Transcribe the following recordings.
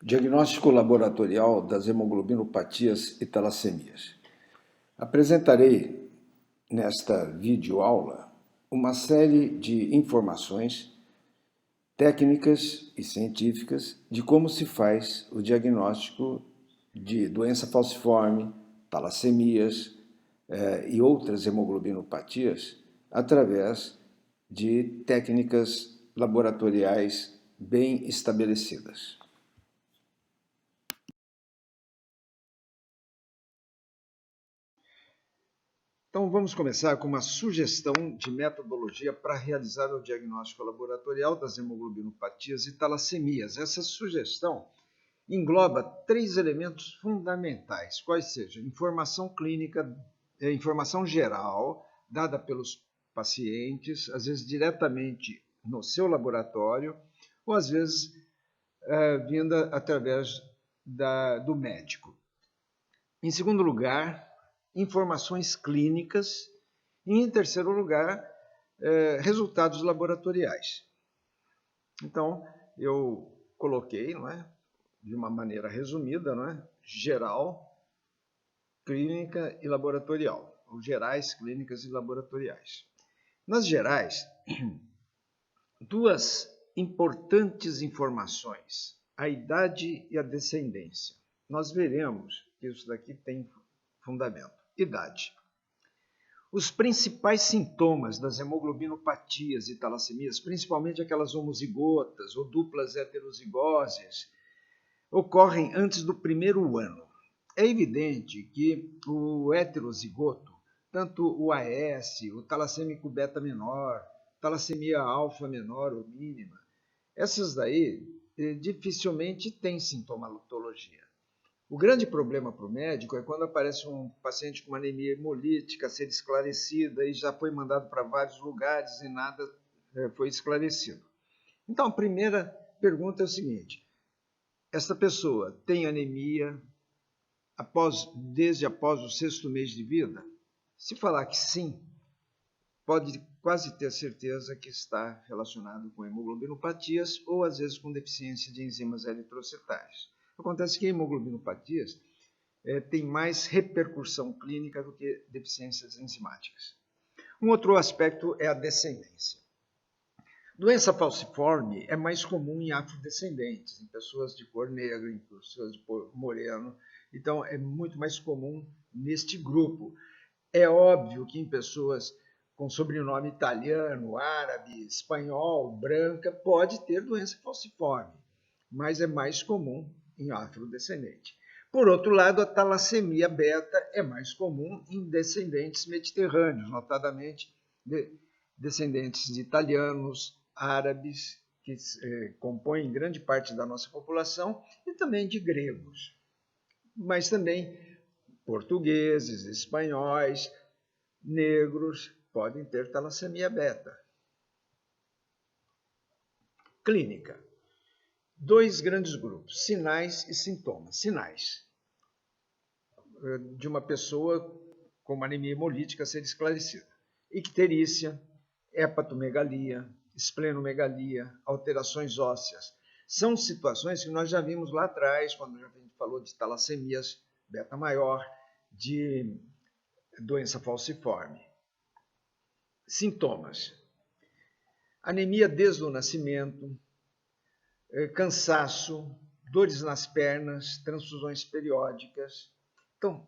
Diagnóstico laboratorial das hemoglobinopatias e talassemias. Apresentarei nesta videoaula uma série de informações técnicas e científicas de como se faz o diagnóstico de doença falciforme, talassemias e outras hemoglobinopatias através de técnicas laboratoriais bem estabelecidas. Então, vamos começar com uma sugestão de metodologia para realizar o diagnóstico laboratorial das hemoglobinopatias e talassemias. Essa sugestão engloba 3 elementos fundamentais, quais sejam informação clínica, informação geral, dada pelos pacientes, às vezes diretamente no seu laboratório, ou às vezes vinda através do médico. Em segundo lugar, informações clínicas e, em terceiro lugar, resultados laboratoriais. Então, eu coloquei, não é, de uma maneira resumida, não é, geral, clínica e laboratorial, ou gerais, clínicas e laboratoriais. Nas gerais, 2 importantes informações, a idade e a descendência. Nós veremos que isso daqui tem fundamento. Idade. Os principais sintomas das hemoglobinopatias e talassemias, principalmente aquelas homozigotas ou duplas heterozigoses, ocorrem antes do 1º ano. É evidente que o heterozigoto, tanto o AS, o talassêmico beta menor, talassemia alfa menor ou mínima, essas daí dificilmente têm sintomatologia. O grande problema para o médico é quando aparece um paciente com uma anemia hemolítica a ser esclarecida e já foi mandado para vários lugares e nada foi esclarecido. Então, a primeira pergunta é o seguinte: esta pessoa tem anemia desde após o 6º mês de vida? Se falar que sim, pode quase ter certeza que está relacionado com hemoglobinopatias ou às vezes com deficiência de enzimas eritrocitárias. Acontece que hemoglobinopatias tem mais repercussão clínica do que deficiências enzimáticas. Um outro aspecto é a descendência. Doença falciforme é mais comum em afrodescendentes, em pessoas de cor negra, em pessoas de cor moreno. Então, é muito mais comum neste grupo. É óbvio que em pessoas com sobrenome italiano, árabe, espanhol, branca, pode ter doença falciforme, mas é mais comum em afrodescendente. Por outro lado, a talassemia beta é mais comum em descendentes mediterrâneos, notadamente descendentes de italianos, árabes, que compõem grande parte da nossa população, e também de gregos, mas também portugueses, espanhóis, negros podem ter talassemia beta. Clínica. 2 grandes grupos, sinais e sintomas. Sinais de uma pessoa com uma anemia hemolítica a ser esclarecida. Icterícia, hepatomegalia, esplenomegalia, alterações ósseas. São situações que nós já vimos lá atrás, quando a gente falou de talassemias beta maior, de doença falciforme. Sintomas. Anemia desde o nascimento, cansaço, dores nas pernas, transfusões periódicas. Então,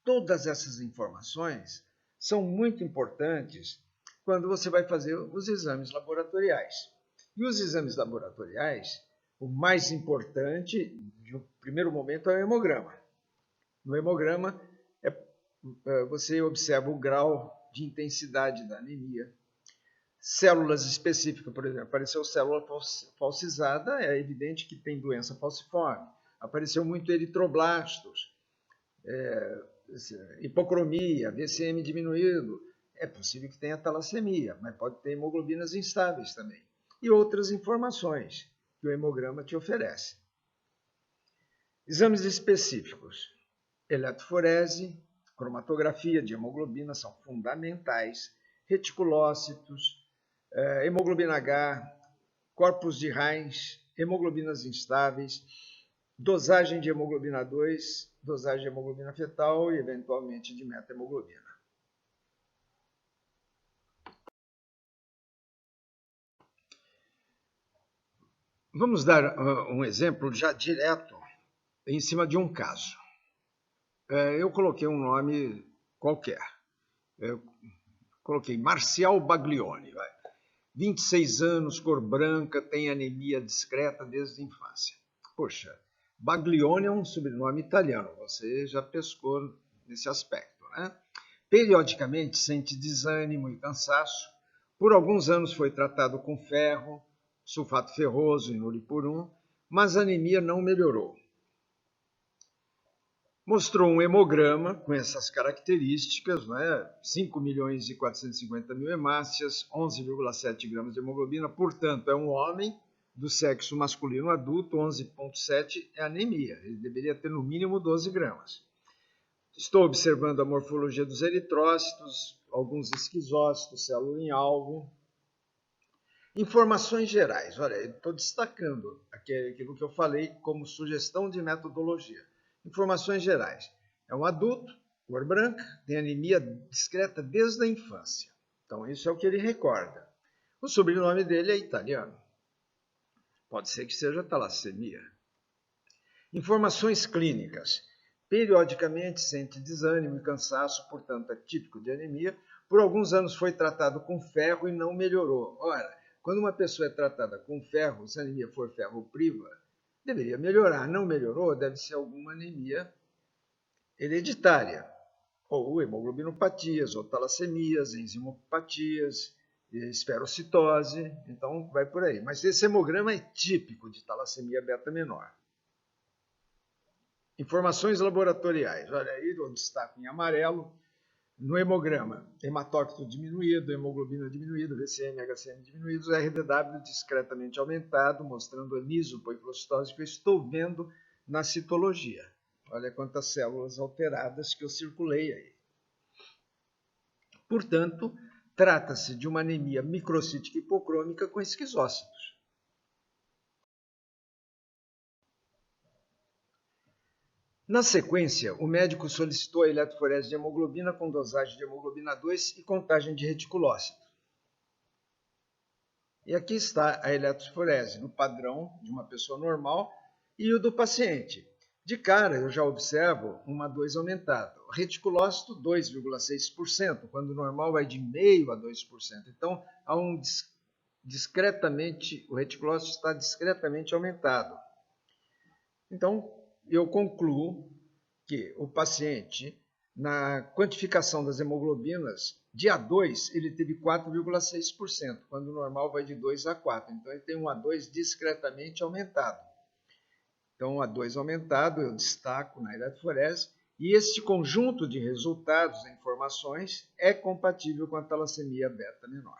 todas essas informações são muito importantes quando você vai fazer os exames laboratoriais. E os exames laboratoriais, o mais importante, de um primeiro momento, é o hemograma. No hemograma, você observa o grau de intensidade da anemia. Células específicas, por exemplo, apareceu célula falcizada, é evidente que tem doença falciforme. Apareceu muito eritroblastos, hipocromia, VCM diminuído. É possível que tenha talassemia, mas pode ter hemoglobinas instáveis também. E outras informações que o hemograma te oferece. Exames específicos. Eletroforese, cromatografia de hemoglobina são fundamentais. Reticulócitos, hemoglobina H, corpos de Heinz, hemoglobinas instáveis. dosagem de hemoglobina 2, dosagem de hemoglobina fetal e, eventualmente, de metahemoglobina. Vamos dar um exemplo já direto em cima de um caso. Eu coloquei um nome qualquer. Eu coloquei Marcial Baglioni. 26 anos, cor branca, tem anemia discreta desde a infância. Poxa, Baglioni é um sobrenome italiano, você já pescou nesse aspecto, né? Periodicamente sente desânimo e cansaço. Por alguns anos foi tratado com ferro, sulfato ferroso e noripurum, mas a anemia não melhorou. Mostrou um hemograma com essas características, né? 5.450.000 hemácias, 11,7 gramas de hemoglobina, portanto, é um homem do sexo masculino adulto, 11,7 é anemia, ele deveria ter no mínimo 12 gramas. Estou observando a morfologia dos eritrócitos, alguns esquizócitos, célula em alvo. Informações gerais, olha, estou destacando aquilo que eu falei como sugestão de metodologia. Informações gerais. É um adulto, cor branca, tem anemia discreta desde a infância. Então, isso é o que ele recorda. O sobrenome dele é italiano. Pode ser que seja talassemia. Informações clínicas. Periodicamente sente desânimo e cansaço, portanto, é típico de anemia. Por alguns anos foi tratado com ferro e não melhorou. Ora, quando uma pessoa é tratada com ferro, se a anemia for ferropriva, deveria melhorar. Não melhorou, deve ser alguma anemia hereditária, ou hemoglobinopatias, ou talassemias, enzimopatias, esferocitose, então vai por aí. Mas esse hemograma é típico de talassemia beta menor. Informações laboratoriais, olha aí, eu destaco em amarelo, no hemograma, hematócrito diminuído, hemoglobina diminuída, VCM, HCM diminuídos, RDW discretamente aumentado, mostrando anisopoiclocitose que eu estou vendo na citologia. Olha quantas células alteradas que eu circulei aí. Portanto, trata-se de uma anemia microcítica hipocrômica com esquizócitos. Na sequência, o médico solicitou a eletroforese de hemoglobina com dosagem de hemoglobina 2 e contagem de reticulócito. E aqui está a eletroforese no padrão de uma pessoa normal e o do paciente. De cara, eu já observo uma 2 aumentada. O reticulócito, 2,6%, quando o normal vai de 0,5% a 2%. Então, há o reticulócito está discretamente aumentado. Então, eu concluo que o paciente, na quantificação das hemoglobinas, de A2, ele teve 4,6%, quando o normal vai de 2 a 4. Então, ele tem um A2 discretamente aumentado. Então, o A2 aumentado, eu destaco na eletroforese, e este conjunto de resultados e informações é compatível com a talassemia beta menor.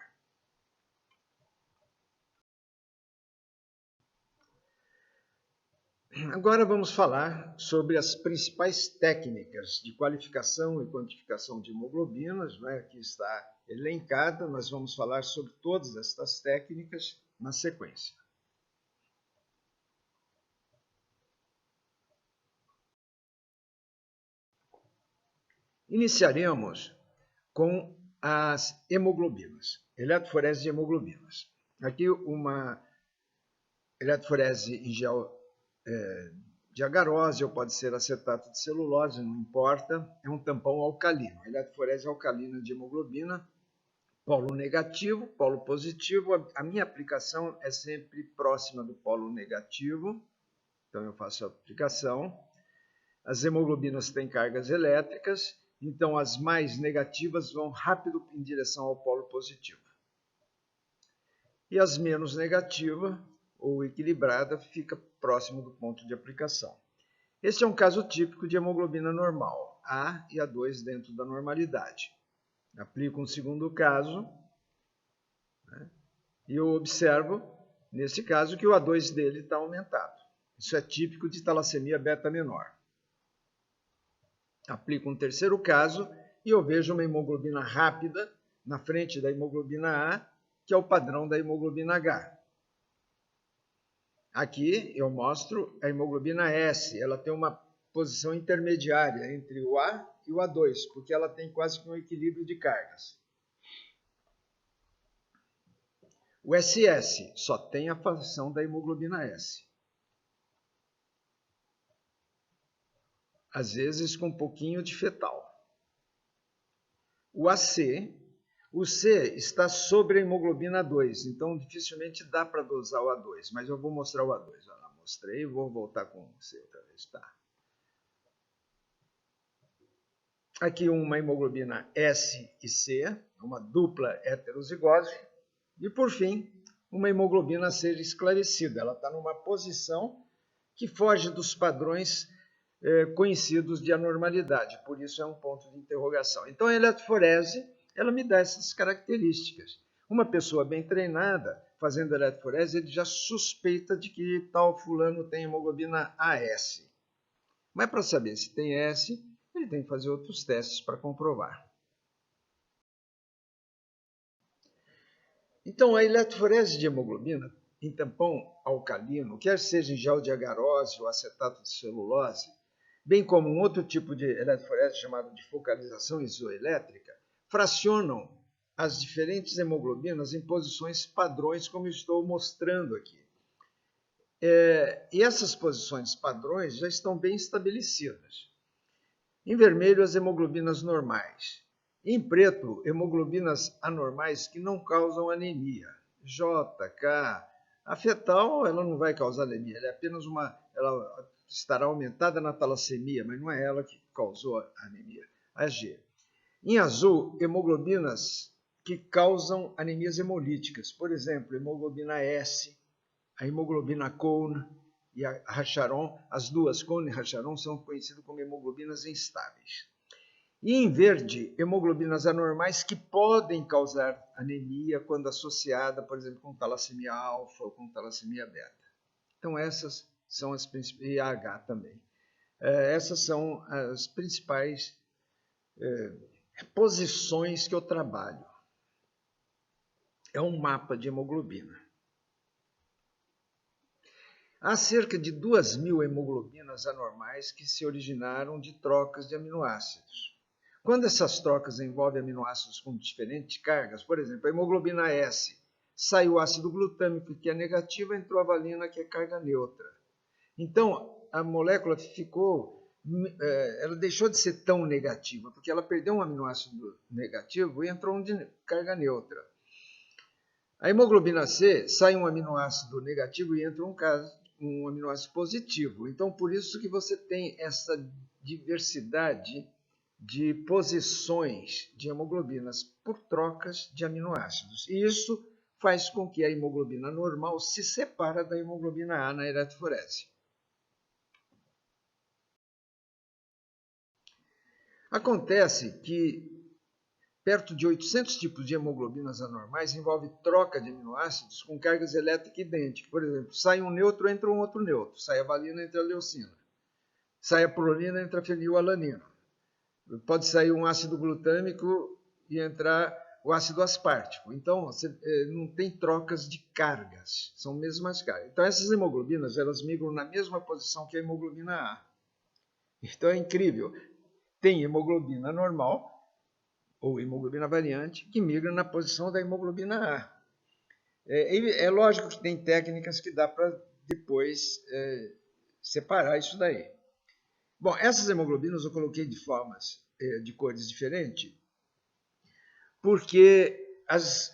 Agora vamos falar sobre as principais técnicas de qualificação e quantificação de hemoglobinas, né? Aqui está elencada, nós vamos falar sobre todas estas técnicas na sequência. Iniciaremos com as hemoglobinas, eletroforese de hemoglobinas. Aqui uma eletroforese em gel de agarose ou pode ser acetato de celulose, não importa, é um tampão alcalino. A eletroforese alcalina de hemoglobina, polo negativo, polo positivo. A minha aplicação é sempre próxima do polo negativo, então eu faço a aplicação. As hemoglobinas têm cargas elétricas, então as mais negativas vão rápido em direção ao polo positivo. E as menos negativas, ou equilibrada, fica próximo do ponto de aplicação. Este é um caso típico de hemoglobina normal, A e A2 dentro da normalidade. Aplico um segundo caso, né, e eu observo, nesse caso, que o A2 dele está aumentado. Isso é típico de talassemia beta menor. Aplico um terceiro caso e eu vejo uma hemoglobina rápida na frente da hemoglobina A, que é o padrão da hemoglobina H. Aqui eu mostro a hemoglobina S, ela tem uma posição intermediária entre o A e o A2, porque ela tem quase que um equilíbrio de cargas. O SS só tem a fração da hemoglobina S. Às vezes com um pouquinho de fetal. O AC, o C está sobre a hemoglobina 2, então dificilmente dá para dosar o A2, mas eu vou mostrar o A2. Já mostrei, vou voltar com o C outra vez, tá? Aqui uma hemoglobina S e C, uma dupla heterozigose. E, por fim, uma hemoglobina C esclarecida. Ela está numa posição que foge dos padrões conhecidos de anormalidade. Por isso é um ponto de interrogação. Então, a eletroforese, ela me dá essas características. Uma pessoa bem treinada, fazendo eletroforese, ele já suspeita de que tal fulano tem hemoglobina AS. Mas para saber se tem S, ele tem que fazer outros testes para comprovar. Então, a eletroforese de hemoglobina em tampão alcalino, quer seja em gel de agarose ou acetato de celulose, bem como um outro tipo de eletroforese chamado de focalização isoelétrica, fracionam as diferentes hemoglobinas em posições padrões, como estou mostrando aqui. E essas posições padrões já estão bem estabelecidas. Em vermelho, as hemoglobinas normais. Em preto, hemoglobinas anormais que não causam anemia. J, K. A fetal, ela não vai causar anemia, ela é apenas ela estará aumentada na talassemia, mas não é ela que causou a anemia. A G. Em azul, hemoglobinas que causam anemias hemolíticas. Por exemplo, hemoglobina S, a hemoglobina Cone e a Racharon, as duas, Cone e Racharon, são conhecidas como hemoglobinas instáveis. E em verde, hemoglobinas anormais que podem causar anemia quando associada, por exemplo, com talassemia alfa ou com talassemia beta. Então, essas são as principais, e H também. Essas são as principais posições que eu trabalho. É um mapa de hemoglobina. Há cerca de 2.000 hemoglobinas anormais que se originaram de trocas de aminoácidos. Quando essas trocas envolvem aminoácidos com diferentes cargas, por exemplo, a hemoglobina S, sai o ácido glutâmico, que é negativo, entrou a valina, que é carga neutra. Então, a molécula ela deixou de ser tão negativa, porque ela perdeu um aminoácido negativo e entrou um de carga neutra. A hemoglobina C, sai um aminoácido negativo e entra um aminoácido positivo. Então, por isso que você tem essa diversidade de posições de hemoglobinas por trocas de aminoácidos. E isso faz com que a hemoglobina normal se separe da hemoglobina A na eletroforese. Acontece que perto de 800 tipos de hemoglobinas anormais envolve troca de aminoácidos com cargas elétricas idênticas. Por exemplo, sai um neutro, entra um outro neutro. Sai a valina, entra a leucina. Sai a prolina, entra a fenilalanina. Pode sair um ácido glutâmico e entrar o ácido aspartico. Então, você não tem trocas de cargas, são mesmas cargas. Então, essas hemoglobinas, elas migram na mesma posição que a hemoglobina A. Então, é incrível. Tem hemoglobina normal, ou hemoglobina variante, que migra na posição da hemoglobina A. É lógico que tem técnicas que dá para depois separar isso daí. Bom, essas hemoglobinas eu coloquei de formas, de cores diferentes, porque as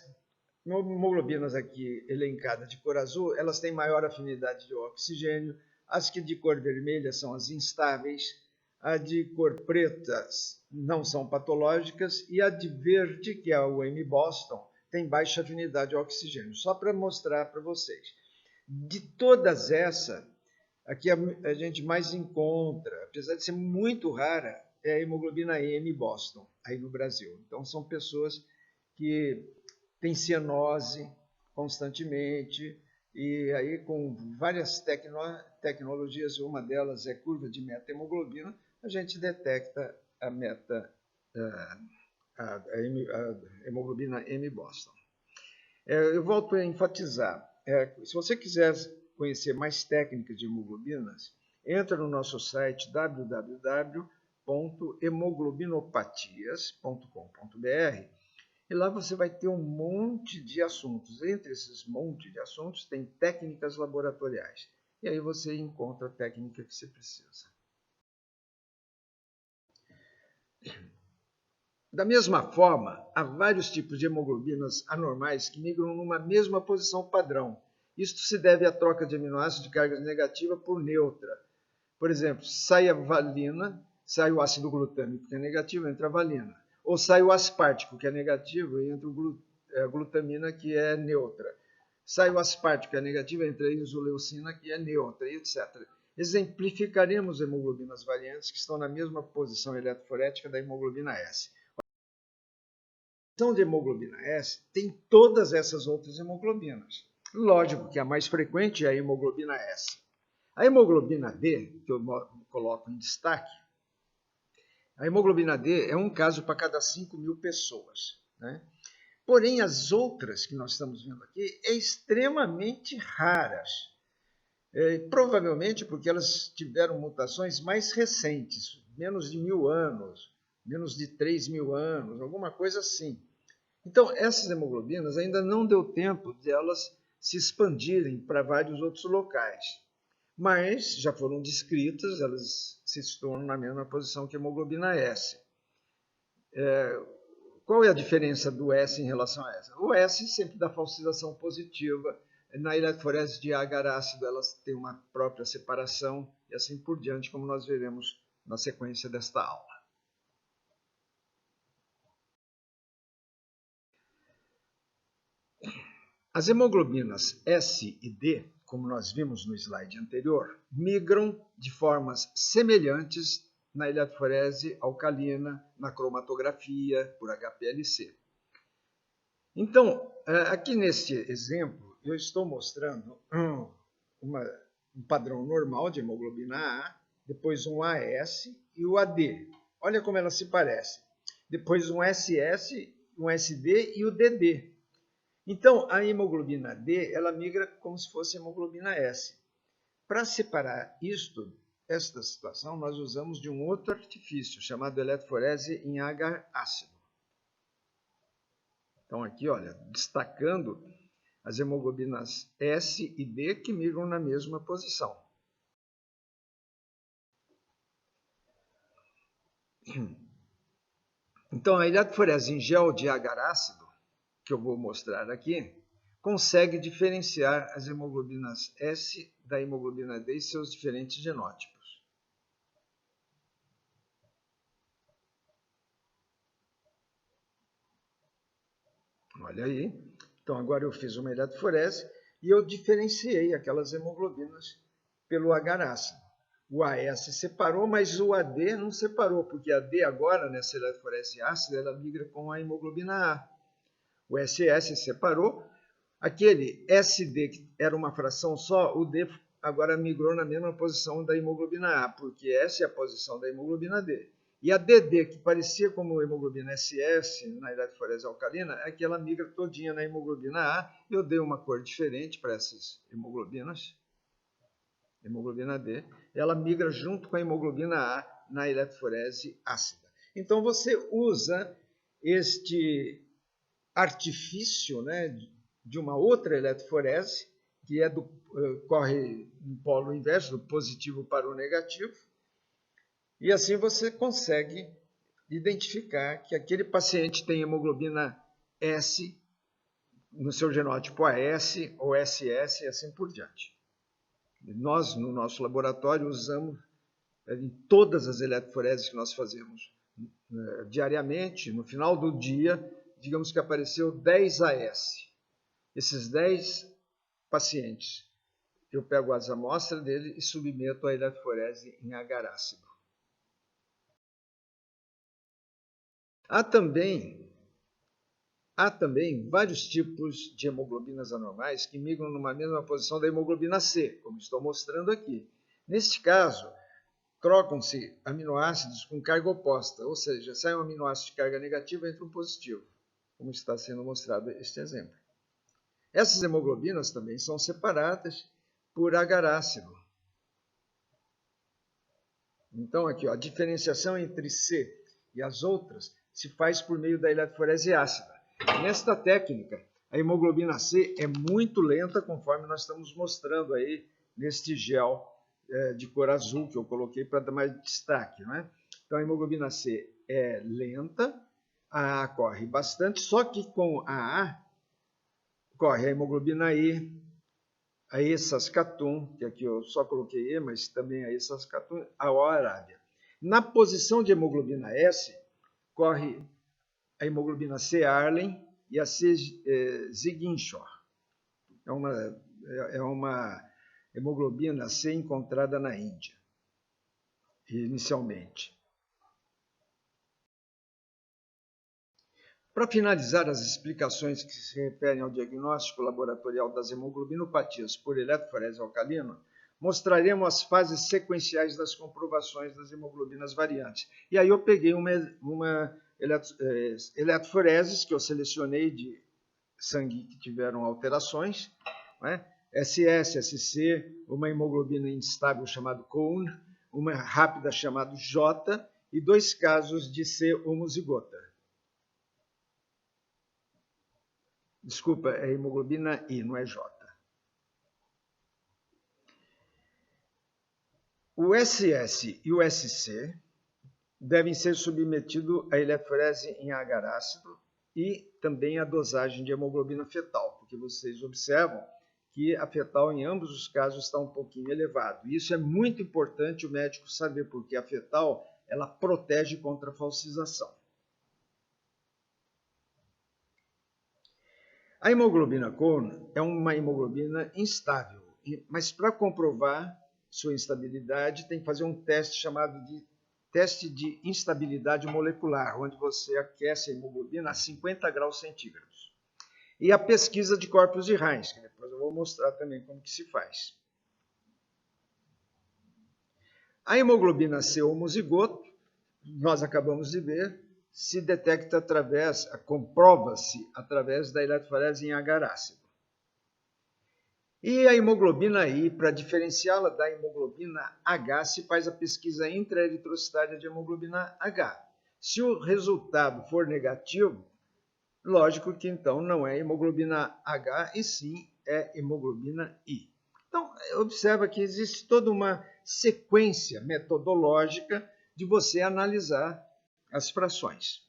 hemoglobinas aqui elencadas de cor azul, elas têm maior afinidade de oxigênio, as que de cor vermelha são as instáveis, a de cor preta não são patológicas e a de verde, que é o M. Boston, tem baixa afinidade ao oxigênio. Só para mostrar para vocês. De todas essas, aqui a gente mais encontra, apesar de ser muito rara, é a hemoglobina M. Boston, aí no Brasil. Então, são pessoas que têm cianose constantemente, e aí com várias tecnologias, uma delas é curva de meta-hemoglobina, a gente detecta a hemoglobina M. Boston. Eu volto a enfatizar, se você quiser conhecer mais técnicas de hemoglobinas, entra no nosso site www.hemoglobinopatias.com.br e lá você vai ter um monte de assuntos. Entre esses monte de assuntos tem técnicas laboratoriais. E aí você encontra a técnica que você precisa. Da mesma forma, há vários tipos de hemoglobinas anormais que migram numa mesma posição padrão. Isto se deve à troca de aminoácidos de carga negativa por neutra. Por exemplo, sai a valina, sai o ácido glutâmico, que é negativo, entra a valina. Ou sai o aspartico, que é negativo, e entra a glutamina, que é neutra. Sai o aspartico, que é negativo, entra a isoleucina, que é neutra, etc. Exemplificaremos hemoglobinas variantes que estão na mesma posição eletroforética da hemoglobina S. A de hemoglobina S tem todas essas outras hemoglobinas. Lógico que a mais frequente é a hemoglobina S. A hemoglobina D, que eu coloco em destaque, a hemoglobina D é um caso para cada 5.000 pessoas. Né? Porém, as outras que nós estamos vendo aqui é extremamente raras. Provavelmente porque elas tiveram mutações mais recentes, menos de 1.000 anos, menos de 3.000 anos, alguma coisa assim. Então, essas hemoglobinas ainda não deu tempo de elas se expandirem para vários outros locais. Mas já foram descritas, elas se situam na mesma posição que a hemoglobina S. Qual é a diferença do S em relação a essa? O S sempre dá falsização positiva. Na eletroforese de agar-ácido, elas têm uma própria separação e assim por diante, como nós veremos na sequência desta aula. As hemoglobinas S e D, como nós vimos no slide anterior, migram de formas semelhantes na eletroforese alcalina, na cromatografia, por HPLC. Então, aqui neste exemplo, eu estou mostrando um padrão normal de hemoglobina A, depois um AS e o AD. Olha como elas se parecem. Depois um SS, um SD e o DD. Então, a hemoglobina D, ela migra como se fosse a hemoglobina S. Para separar esta situação, nós usamos de um outro artifício, chamado eletroforese em agar-ácido. Então, aqui, olha, destacando as hemoglobinas S e D que migram na mesma posição. Então, a eletroforese em gel de agar-ácido, que eu vou mostrar aqui, consegue diferenciar as hemoglobinas S da hemoglobina D e seus diferentes genótipos. Olha aí. Então, agora eu fiz uma eletroforese e eu diferenciei aquelas hemoglobinas pelo agar-ácido. O AS separou, mas o AD não separou, porque a D agora, nessa eletroforese ácida, ela migra com a hemoglobina A. O SS separou. Aquele SD, que era uma fração só, o D agora migrou na mesma posição da hemoglobina A, porque essa é a posição da hemoglobina D. E a DD, que parecia como hemoglobina SS na eletroforese alcalina, é que ela migra todinha na hemoglobina A. Eu dei uma cor diferente para essas hemoglobinas. Hemoglobina D, ela migra junto com a hemoglobina A na eletroforese ácida. Então você usa este artifício, né, de uma outra eletroforese, que corre em polo inverso, do positivo para o negativo, e assim você consegue identificar que aquele paciente tem hemoglobina S no seu genótipo AS ou SS e assim por diante. Nós, no nosso laboratório, usamos em todas as eletroforeses que nós fazemos diariamente, no final do dia, digamos que apareceu 10 AS. Esses 10 pacientes, eu pego as amostras dele e submeto à eletroforese em agar-ácido. Há também vários tipos de hemoglobinas anormais que migram numa mesma posição da hemoglobina C, como estou mostrando aqui. Neste caso, trocam-se aminoácidos com carga oposta, ou seja, sai um aminoácido de carga negativa e entra um positivo, como está sendo mostrado este exemplo. Essas hemoglobinas também são separadas por agar-ácido. Então, aqui, ó, a diferenciação entre C e as outras se faz por meio da eletroforese ácida. Nesta técnica, a hemoglobina C é muito lenta, conforme nós estamos mostrando aí neste gel de cor azul que eu coloquei para dar mais destaque, não é? Então, a hemoglobina C é lenta, a A corre bastante, só que com a A corre a hemoglobina E, a E-sascatum, que aqui eu só coloquei E, mas também a E-sascatum, a O-arábia. Na posição de hemoglobina S, corre a hemoglobina C-Arlen e a C-Ziguinchor. É uma hemoglobina C encontrada na Índia, inicialmente. Para finalizar as explicações que se referem ao diagnóstico laboratorial das hemoglobinopatias por eletroforese alcalina, mostraremos as fases sequenciais das comprovações das hemoglobinas variantes. E aí eu peguei uma eletroforeses que eu selecionei de sangue que tiveram alterações, né? SS, SC, uma hemoglobina instável chamada Cohn, uma rápida chamada J e 2 casos de C homozigota. Desculpa, é hemoglobina I, não é J. O SS e o SC devem ser submetidos à eletroforese em agar-ácido e também à dosagem de hemoglobina fetal, porque vocês observam que a fetal, em ambos os casos, está um pouquinho elevado. Isso é muito importante o médico saber, porque a fetal ela protege contra a falsização. A hemoglobina Cohn é uma hemoglobina instável, mas para comprovar sua instabilidade tem que fazer um teste chamado de teste de instabilidade molecular, onde você aquece a hemoglobina a 50 graus centígrados. E a pesquisa de corpos de Heinz, que depois eu vou mostrar também como que se faz. A hemoglobina C homozigoto, nós acabamos de ver, se detecta através, comprova-se através da eletroforese em agar-ácido. E a hemoglobina I, para diferenciá-la da hemoglobina H, se faz a pesquisa intraeritrocitária de hemoglobina H. Se o resultado for negativo, lógico que então não é hemoglobina H, e sim é hemoglobina I. Então, observa que existe toda uma sequência metodológica de você analisar as frações.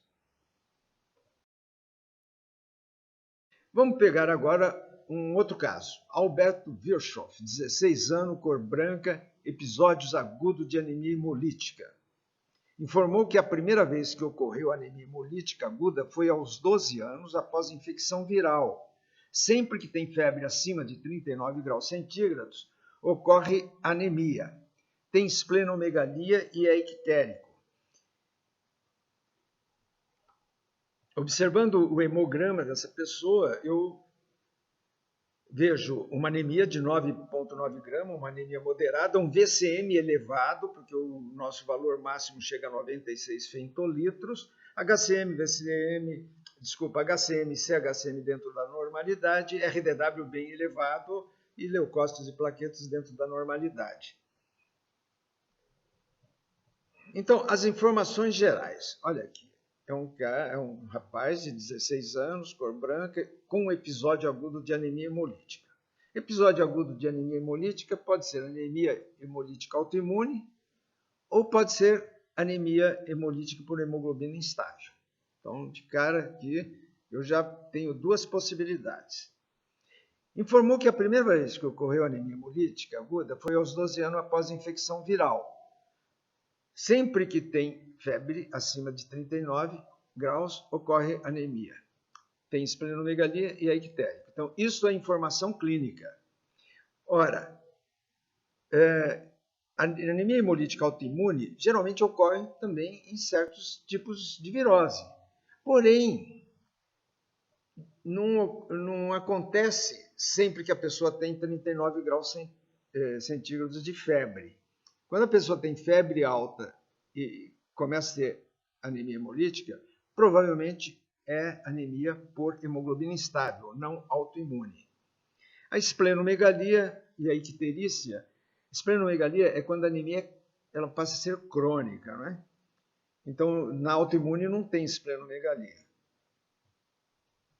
Vamos pegar agora um outro caso. Alberto Virchow, 16 anos, cor branca, episódios agudos de anemia hemolítica. Informou que a primeira vez que ocorreu anemia hemolítica aguda foi aos 12 anos após infecção viral. Sempre que tem febre acima de 39 graus centígrados, ocorre anemia. Tem esplenomegalia e é ictérico. Observando o hemograma dessa pessoa, eu vejo uma anemia de 9,9 gramas, uma anemia moderada, um VCM elevado, porque o nosso valor máximo chega a 96 femtolitros, HCM, CHCM dentro da normalidade, RDW bem elevado e leucócitos e plaquetas dentro da normalidade. Então, as informações gerais. Olha aqui. É um rapaz de 16 anos, cor branca, com um episódio agudo de anemia hemolítica. Episódio agudo de anemia hemolítica pode ser anemia hemolítica autoimune ou pode ser anemia hemolítica por hemoglobina instável. Então, de cara aqui, eu já tenho duas possibilidades. Informou que a primeira vez que ocorreu anemia hemolítica aguda foi aos 12 anos após a infecção viral. Sempre que tem febre acima de 39 graus, ocorre anemia. Tem esplenomegalia e é ictérico. Então, isso é informação clínica. Ora, a anemia hemolítica autoimune geralmente ocorre também em certos tipos de virose. Porém, não acontece sempre que a pessoa tem 39 graus centígrados de febre. Quando a pessoa tem febre alta e começa a ter anemia hemolítica, provavelmente é anemia por hemoglobina instável, não autoimune. A esplenomegalia e a icterícia. Esplenomegalia é quando a anemia ela passa a ser crônica, não é? Então, na autoimune não tem esplenomegalia.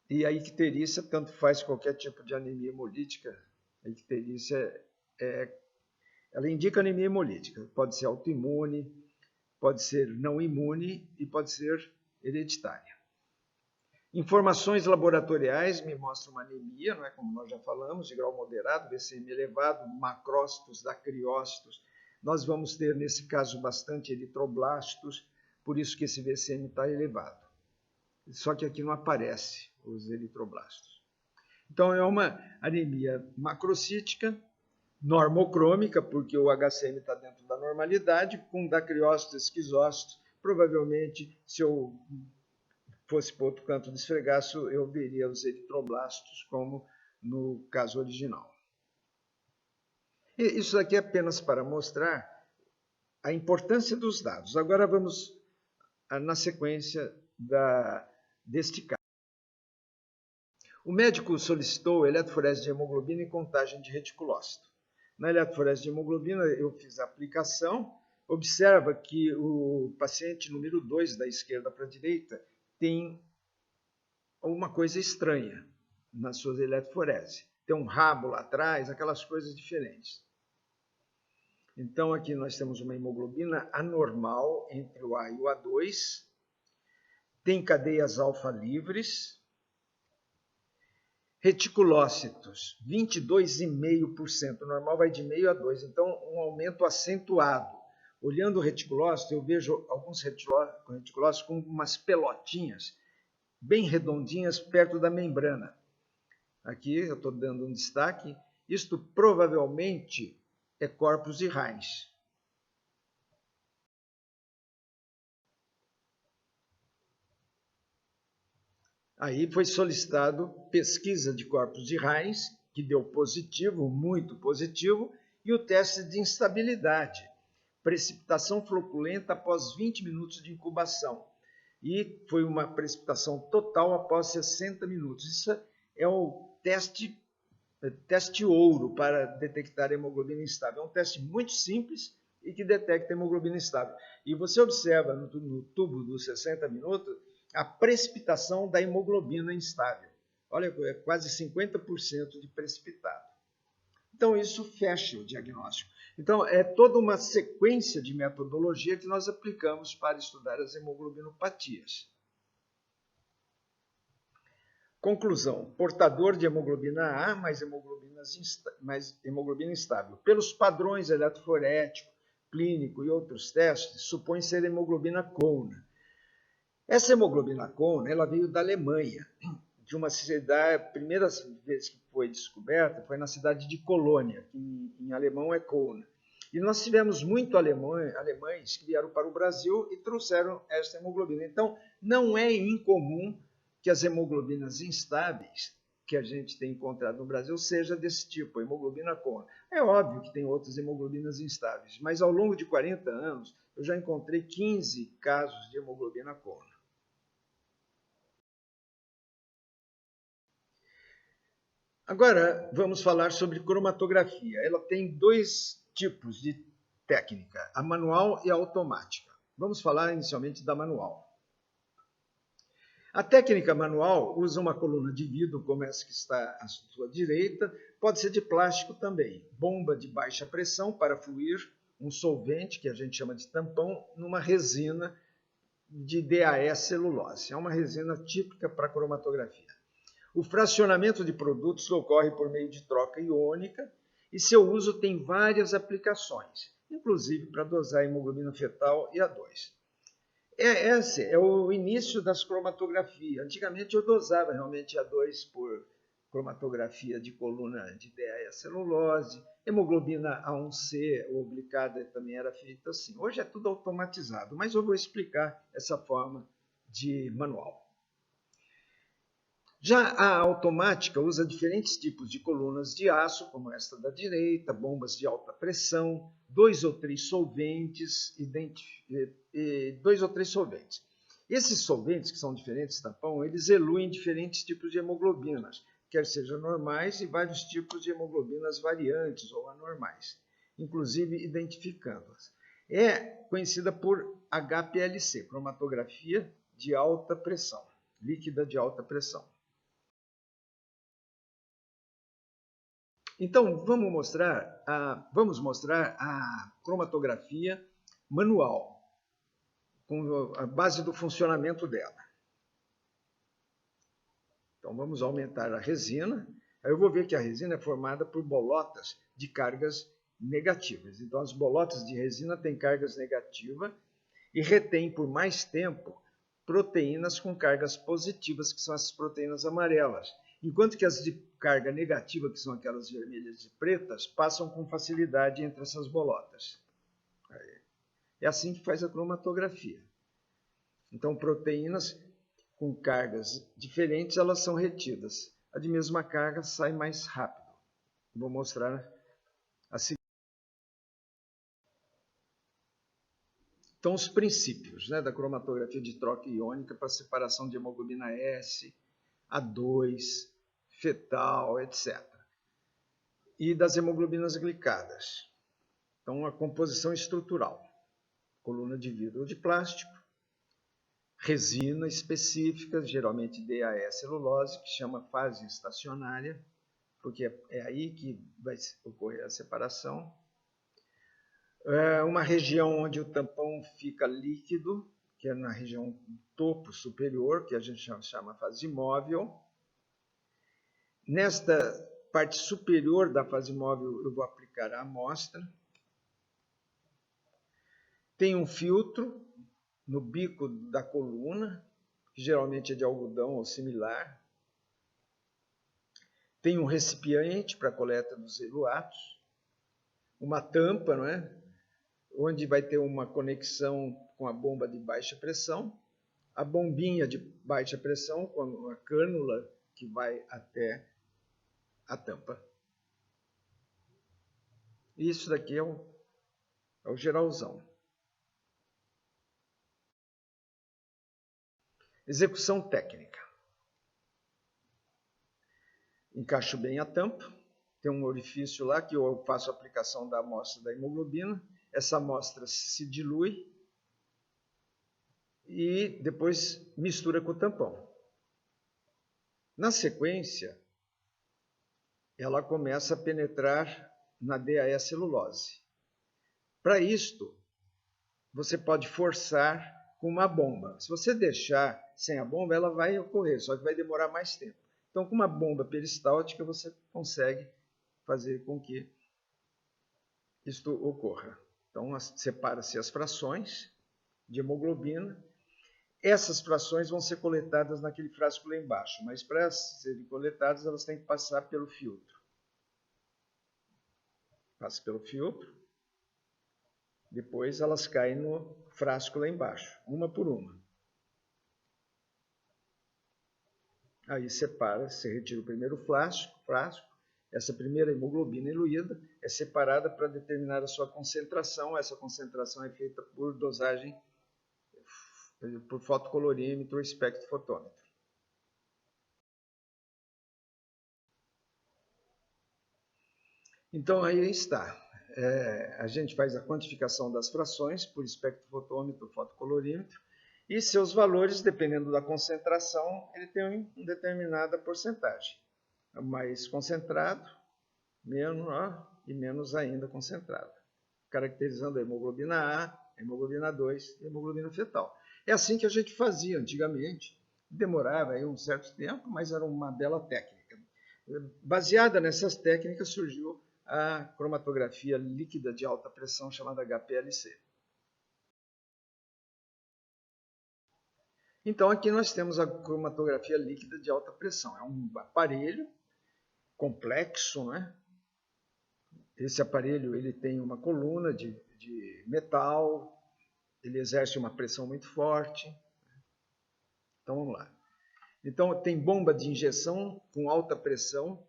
E a icterícia tanto faz qualquer tipo de anemia hemolítica. A icterícia ela indica anemia hemolítica. Pode ser autoimune, pode ser não imune e pode ser hereditária. Informações laboratoriais me mostram uma anemia, não é, como nós já falamos, de grau moderado, BCM elevado, macrócitos, dacriócitos. Nós vamos ter, nesse caso, bastante eritroblastos, por isso que esse BCM está elevado. Só que aqui não aparece os eritroblastos. Então, é uma anemia macrocítica, normocrômica, porque o HCM está dentro da normalidade, com dacriócitos, esquizócitos. Provavelmente, se eu fosse para outro canto do esfregaço, eu veria os eritroblastos, como no caso original. E isso aqui é apenas para mostrar a importância dos dados. Agora vamos na sequência deste caso. O médico solicitou eletroforese de hemoglobina e contagem de reticulócito. Na eletroforese de hemoglobina, eu fiz a aplicação. Observa que o paciente número 2, da esquerda para a direita, tem uma coisa estranha na sua eletroforese. Tem um rabo lá atrás, aquelas coisas diferentes. Então, aqui nós temos uma hemoglobina anormal entre o A e o A2. Tem cadeias alfa livres. Reticulócitos, 22,5%. O normal vai de meio a 2, então um aumento acentuado. Olhando o reticulócito, eu vejo alguns reticulócitos com umas pelotinhas bem redondinhas perto da membrana. Aqui eu estou dando um destaque. Isto provavelmente é corpus de Heinz. Aí foi solicitado pesquisa de corpos de Heinz, que deu positivo, muito positivo, e o teste de instabilidade, precipitação floculenta após 20 minutos de incubação. E foi uma precipitação total após 60 minutos. Isso é o teste ouro para detectar hemoglobina instável. É um teste muito simples e que detecta hemoglobina instável. E você observa no tubo dos 60 minutos a precipitação da hemoglobina instável. Olha, é quase 50% de precipitado. Então, isso fecha o diagnóstico. Então, é toda uma sequência de metodologia que nós aplicamos para estudar as hemoglobinopatias. Conclusão: portador de hemoglobina A, mais hemoglobina instável. Pelos padrões eletroforético, clínico e outros testes, supõe ser hemoglobina Cohn. Essa hemoglobina Cohn, ela veio da Alemanha, de uma cidade, a primeira vez que foi descoberta foi na cidade de Colônia, que em alemão é Cohn. E nós tivemos muito alemães que vieram para o Brasil e trouxeram esta hemoglobina. Então, não é incomum que as hemoglobinas instáveis que a gente tem encontrado no Brasil seja desse tipo, hemoglobina Cohn. É óbvio que tem outras hemoglobinas instáveis, mas ao longo de 40 anos eu já encontrei 15 casos de hemoglobina Cohn. Agora vamos falar sobre cromatografia. Ela tem dois tipos de técnica, a manual e a automática. Vamos falar inicialmente da manual. A técnica manual usa uma coluna de vidro, como essa que está à sua direita, pode ser de plástico também. Bomba de baixa pressão para fluir um solvente, que a gente chama de tampão, numa resina de DAE celulose. É uma resina típica para cromatografia. O fracionamento de produtos ocorre por meio de troca iônica e seu uso tem várias aplicações, inclusive para dosar a hemoglobina fetal e A2. Esse é o início das cromatografias. Antigamente eu dosava realmente A2 por cromatografia de coluna de DAE celulose, hemoglobina A1C oblicada também era feita assim. Hoje é tudo automatizado, mas eu vou explicar essa forma de manual. Já a automática usa diferentes tipos de colunas de aço, como esta da direita, bombas de alta pressão, 2 ou 3 solventes. Esses solventes, que são diferentes tampão, eles eluem diferentes tipos de hemoglobinas, quer sejam normais, e vários tipos de hemoglobinas variantes ou anormais, inclusive identificando-as. É conhecida por HPLC, cromatografia de alta pressão, líquida de alta pressão. Então, vamos mostrar a cromatografia manual, com a base do funcionamento dela. Então, vamos aumentar a resina. Aí eu vou ver que a resina é formada por bolotas de cargas negativas. Então, as bolotas de resina têm cargas negativas e retêm por mais tempo proteínas com cargas positivas, que são essas proteínas amarelas. Enquanto que as de carga negativa, que são aquelas vermelhas e pretas, passam com facilidade entre essas bolotas. É assim que faz a cromatografia. Então, proteínas com cargas diferentes, elas são retidas. A de mesma carga sai mais rápido. Vou mostrar a seguir. Então, os princípios, né, da cromatografia de troca iônica para separação de hemoglobina S, A2, fetal, etc. E das hemoglobinas glicadas. Então, a composição estrutural. Coluna de vidro ou de plástico, resina específica, geralmente DAE celulose, que chama fase estacionária, porque é aí que vai ocorrer a separação. Uma região onde o tampão fica líquido, que é na região topo superior, que a gente chama fase móvel. Nesta parte superior da fase móvel, eu vou aplicar a amostra. Tem um filtro no bico da coluna, que geralmente é de algodão ou similar. Tem um recipiente para a coleta dos eluatos, uma tampa, não é? Onde vai ter uma conexão com a bomba de baixa pressão, a bombinha de baixa pressão com a cânula que vai até a tampa. Isso daqui é o geralzão. Execução técnica. Encaixo bem a tampa, tem um orifício lá que eu faço a aplicação da amostra da hemoglobina, essa amostra se dilui e depois mistura com o tampão. Na sequência, ela começa a penetrar na DAE celulose. Para isto, você pode forçar com uma bomba. Se você deixar sem a bomba, ela vai ocorrer, só que vai demorar mais tempo. Então, com uma bomba peristáltica, você consegue fazer com que isto ocorra. Então, separa-se as frações de hemoglobina. Essas frações vão ser coletadas naquele frasco lá embaixo, mas para serem coletadas, elas têm que passar pelo filtro. Passa pelo filtro, depois elas caem no frasco lá embaixo, uma por uma. Aí separa, você retira o primeiro frasco, essa primeira hemoglobina eluída é separada para determinar a sua concentração. Essa concentração é feita por dosagem, por fotocolorímetro ou espectrofotômetro. Então, aí está. A gente faz a quantificação das frações por espectrofotômetro, fotocolorímetro, e seus valores, dependendo da concentração, ele tem uma determinada porcentagem. Mais concentrado, menor e menos ainda concentrado, caracterizando a hemoglobina A, a hemoglobina 2 e a hemoglobina fetal. É assim que a gente fazia antigamente. Demorava aí um certo tempo, mas era uma bela técnica. Baseada nessas técnicas surgiu a cromatografia líquida de alta pressão, chamada HPLC. Então, aqui nós temos a cromatografia líquida de alta pressão. É um aparelho complexo, né? Esse aparelho ele tem uma coluna de metal, ele exerce uma pressão muito forte. Então, vamos lá. Então, tem bomba de injeção com alta pressão,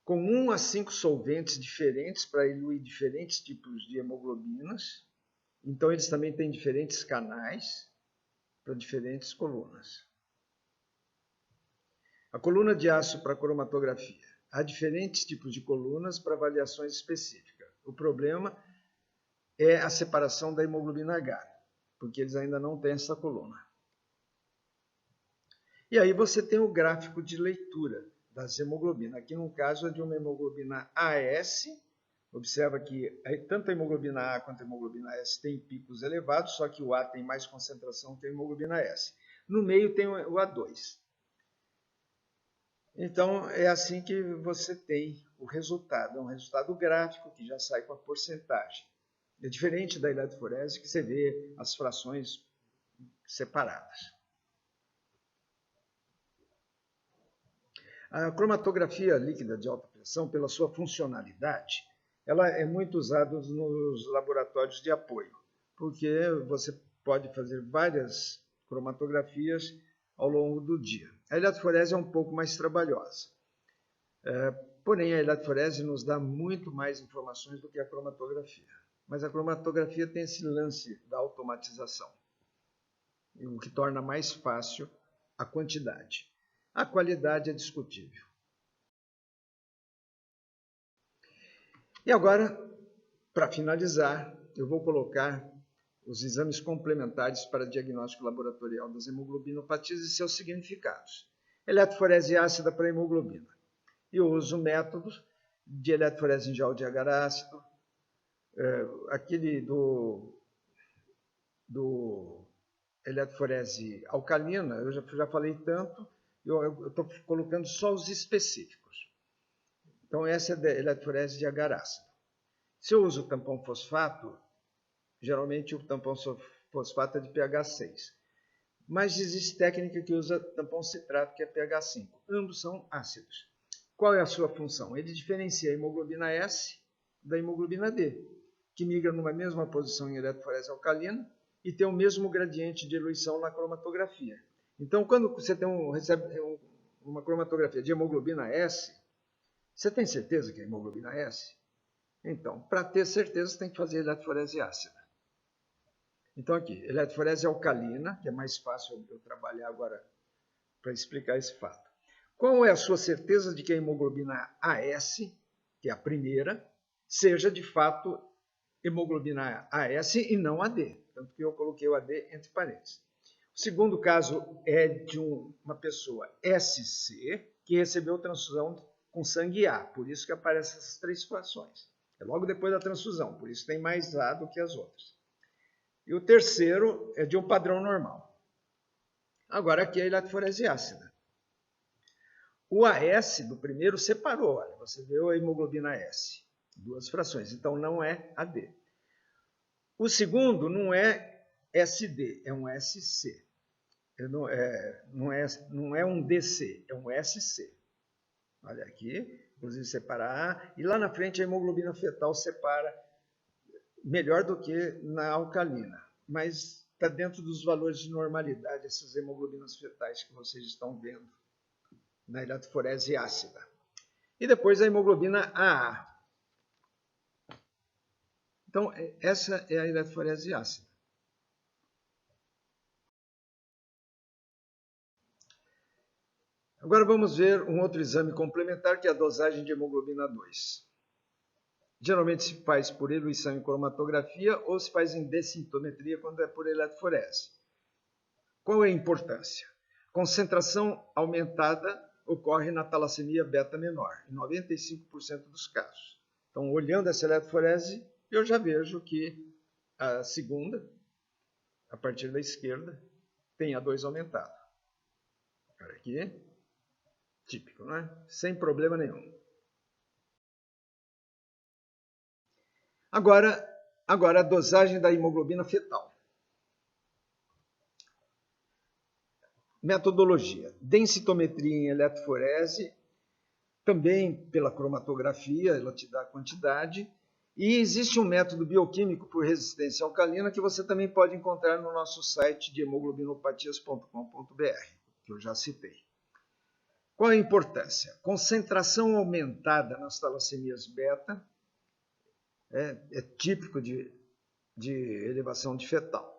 com 1 a 5 solventes diferentes para eluir diferentes tipos de hemoglobinas. Então, eles também têm diferentes canais para diferentes colunas. A coluna de ácido para cromatografia. Há diferentes tipos de colunas para avaliações específicas. O problema é a separação da hemoglobina H, porque eles ainda não têm essa coluna. E aí você tem o gráfico de leitura das hemoglobinas. Aqui no caso é de uma hemoglobina AS. Observa que tanto a hemoglobina A quanto a hemoglobina S têm picos elevados, só que o A tem mais concentração que a hemoglobina S. No meio tem o A2. Então, é assim que você tem o resultado. É um resultado gráfico que já sai com a porcentagem. É diferente da eletroforese, que você vê as frações separadas. A cromatografia líquida de alta pressão, pela sua funcionalidade, ela é muito usada nos laboratórios de apoio, porque você pode fazer várias cromatografias ao longo do dia. A eletroforese é um pouco mais trabalhosa, porém a eletroforese nos dá muito mais informações do que a cromatografia. Mas a cromatografia tem esse lance da automatização, o que torna mais fácil a quantidade. A qualidade é discutível. E agora, para finalizar, eu vou colocar os exames complementares para diagnóstico laboratorial das hemoglobinopatias e seus significados. Eletroforese ácida para hemoglobina. Eu uso métodos de eletroforese em gel de agar ácido, aquele do eletroforese alcalina, eu já falei tanto, eu estou colocando só os específicos. Então, essa é a eletroforese de agar ácido. Se eu uso tampão fosfato, geralmente o tampão fosfato é de pH 6. Mas existe técnica que usa tampão citrato, que é pH 5. Ambos são ácidos. Qual é a sua função? Ele diferencia a hemoglobina S da hemoglobina D, que migra numa mesma posição em eletroforese alcalina e tem o mesmo gradiente de diluição na cromatografia. Então, quando você recebe uma cromatografia de hemoglobina S, você tem certeza que é hemoglobina S? Então, para ter certeza, você tem que fazer eletroforese ácida. Então, aqui, eletroforese alcalina, que é mais fácil eu trabalhar agora para explicar esse fato. Qual é a sua certeza de que a hemoglobina AS, que é a primeira, seja de fato hemoglobina AS e não AD? Tanto que eu coloquei o AD entre parênteses. O segundo caso é de uma pessoa SC que recebeu transfusão com sangue A, por isso que aparecem essas três frações. É logo depois da transfusão, por isso tem mais A do que as outras. E o terceiro é de um padrão normal. Agora aqui é a eletroforese ácida. O AS do primeiro separou, olha, você viu a hemoglobina S, duas frações, então não é AD. O segundo não é SD, é um SC. Não é um DC, é um SC. Olha aqui, inclusive separar A, e lá na frente a hemoglobina fetal separa melhor do que na alcalina, mas está dentro dos valores de normalidade essas hemoglobinas fetais que vocês estão vendo na eletroforese ácida. E depois a hemoglobina AA. Então, essa é a eletroforese ácida. Agora vamos ver um outro exame complementar, que é a dosagem de hemoglobina 2. Geralmente se faz por eluição em cromatografia ou se faz em densitometria quando é por eletroforese. Qual é a importância? Concentração aumentada ocorre na talassemia beta menor, em 95% dos casos. Então, olhando essa eletroforese, eu já vejo que a segunda, a partir da esquerda, tem A2 aumentado. Olha aqui, típico, não é? Sem problema nenhum. Agora a dosagem da hemoglobina fetal. Metodologia. Densitometria em eletroforese, também pela cromatografia, ela te dá a quantidade. E existe um método bioquímico por resistência alcalina que você também pode encontrar no nosso site de hemoglobinopatias.com.br, que eu já citei. Qual a importância? Concentração aumentada nas talassemias beta é típico de elevação de fetal.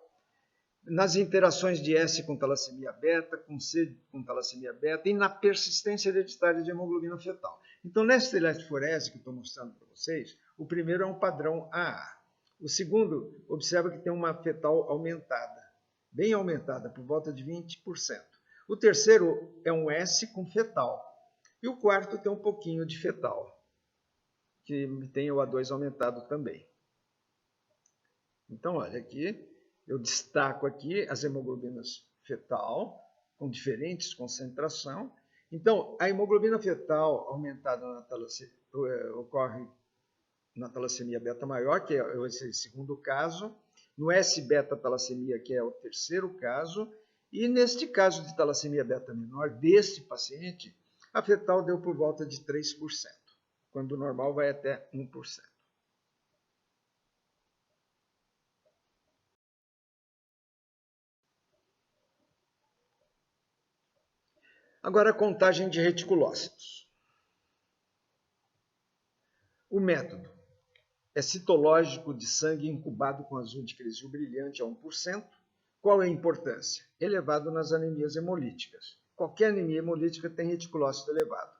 nas interações de S com talassemia beta, com C com talassemia beta e na persistência hereditária de hemoglobina fetal. Então, nessa eletroforese que estou mostrando para vocês, o primeiro é um padrão AA. O segundo, observa que tem uma fetal aumentada, bem aumentada, por volta de 20%. O terceiro é um S com fetal. E o quarto tem um pouquinho de fetal, que tem o A2 aumentado também. Então, olha aqui, eu destaco aqui as hemoglobinas fetal, com diferentes concentrações. Então, a hemoglobina fetal aumentada ocorre na talassemia beta maior, que é esse segundo caso, no S-beta talassemia, que é o terceiro caso, e neste caso de talassemia beta menor, desse paciente, a fetal deu por volta de 3%, quando o normal vai até 1%. Agora, a contagem de reticulócitos. O método é citológico de sangue incubado com azul de cristal brilhante a 1%. Qual é a importância? Elevado nas anemias hemolíticas. Qualquer anemia hemolítica tem reticulócito elevado.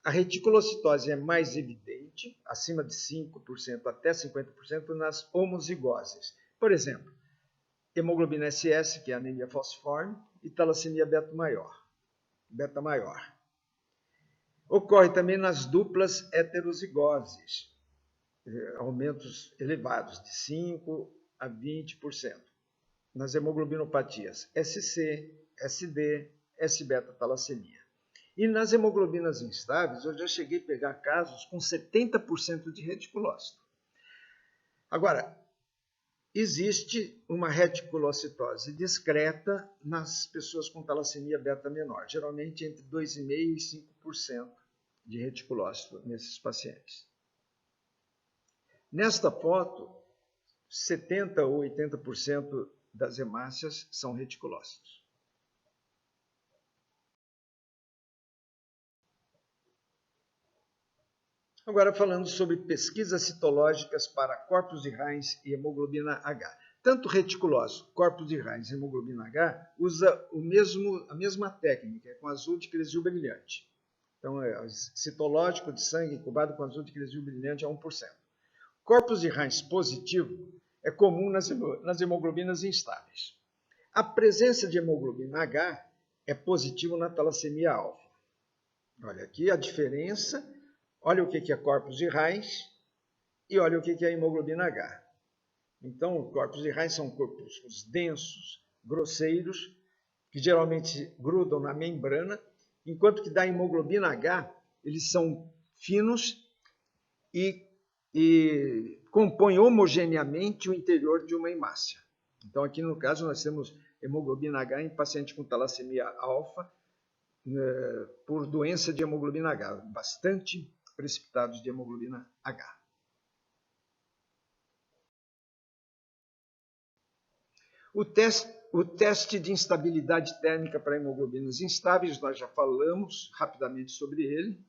A reticulocitose é mais evidente, acima de 5% até 50% nas homozigoses. Por exemplo, hemoglobina SS, que é a anemia falciforme, e talassemia beta maior. Ocorre também nas duplas heterozigoses, aumentos elevados, de 5% a 20%. Nas hemoglobinopatias SC, SD, S-beta talassemia. E nas hemoglobinas instáveis, eu já cheguei a pegar casos com 70% de reticulócito. Agora, existe uma reticulocitose discreta nas pessoas com talassemia beta menor, geralmente entre 2,5% e 5% de reticulócito nesses pacientes. Nesta foto, 70% ou 80% das hemácias são reticulócitos. Agora falando sobre pesquisas citológicas para corpos de Heinz e hemoglobina H. Tanto reticulócito, corpos de Heinz e hemoglobina H usa a mesma técnica, com azul de cristal brilhante. Então, é citológico de sangue incubado com azul de cristal brilhante a 1%. Corpos de Heinz positivo é comum nas hemoglobinas instáveis. A presença de hemoglobina H é positivo na talassemia alfa. Olha aqui a diferença. Olha o que é corpos de Heinz e olha o que é hemoglobina H. Então, corpos de Heinz são corpos densos, grosseiros, que geralmente grudam na membrana, enquanto que da hemoglobina H, eles são finos e compõem homogeneamente o interior de uma hemácia. Então, aqui no caso, nós temos hemoglobina H em paciente com talassemia alfa, por doença de hemoglobina H, bastante precipitados de hemoglobina H. O teste de instabilidade térmica para hemoglobinas instáveis, nós já falamos rapidamente sobre ele.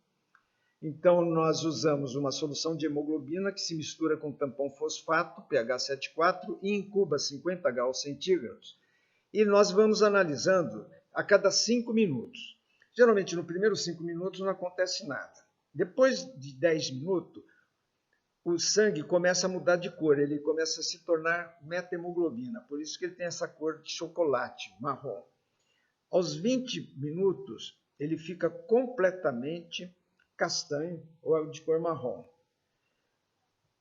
Então, nós usamos uma solução de hemoglobina que se mistura com tampão fosfato, pH 7,4, e incuba 50 graus centígrados. E nós vamos analisando a cada 5 minutos. Geralmente, nos primeiros 5 minutos não acontece nada. Depois de 10 minutos, o sangue começa a mudar de cor, ele começa a se tornar metahemoglobina, por isso que ele tem essa cor de chocolate, marrom. Aos 20 minutos, ele fica completamente castanho ou de cor marrom.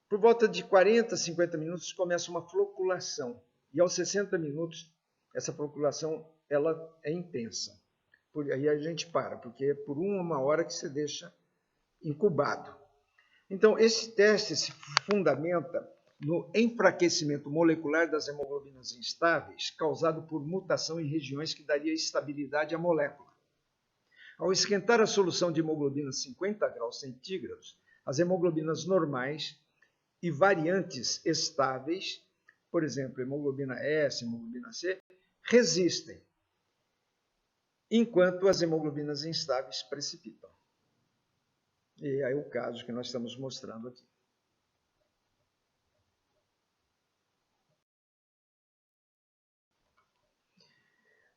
Por volta de 40, 50 minutos, começa uma floculação, e aos 60 minutos, essa floculação ela é intensa. Aí a gente para, porque é por 1 hora que você deixa incubado. Então, esse teste se fundamenta no enfraquecimento molecular das hemoglobinas instáveis, causado por mutação em regiões que daria estabilidade à molécula. Ao esquentar a solução de hemoglobina a 50 graus centígrados, as hemoglobinas normais e variantes estáveis, por exemplo, hemoglobina S, hemoglobina C, resistem, enquanto as hemoglobinas instáveis precipitam. E aí o caso que nós estamos mostrando aqui.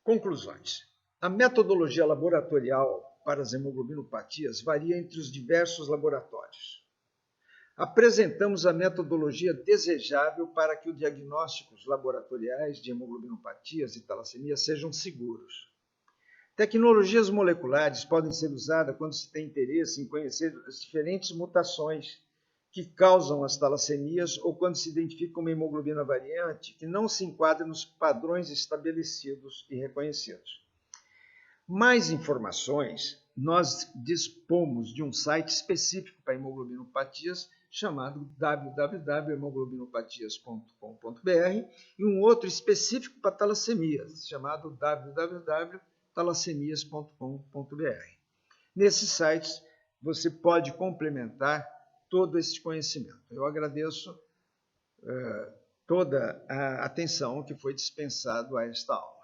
Conclusões. A metodologia laboratorial para as hemoglobinopatias varia entre os diversos laboratórios. Apresentamos a metodologia desejável para que os diagnósticos laboratoriais de hemoglobinopatias e talassemias sejam seguros. Tecnologias moleculares podem ser usadas quando se tem interesse em conhecer as diferentes mutações que causam as talassemias ou quando se identifica uma hemoglobina variante que não se enquadra nos padrões estabelecidos e reconhecidos. Mais informações, nós dispomos de um site específico para hemoglobinopatias chamado www.hemoglobinopatias.com.br e um outro específico para talassemias chamado www.talassemias.com.br. Nesses sites você pode complementar todo esse conhecimento. Eu agradeço toda a atenção que foi dispensado a esta aula.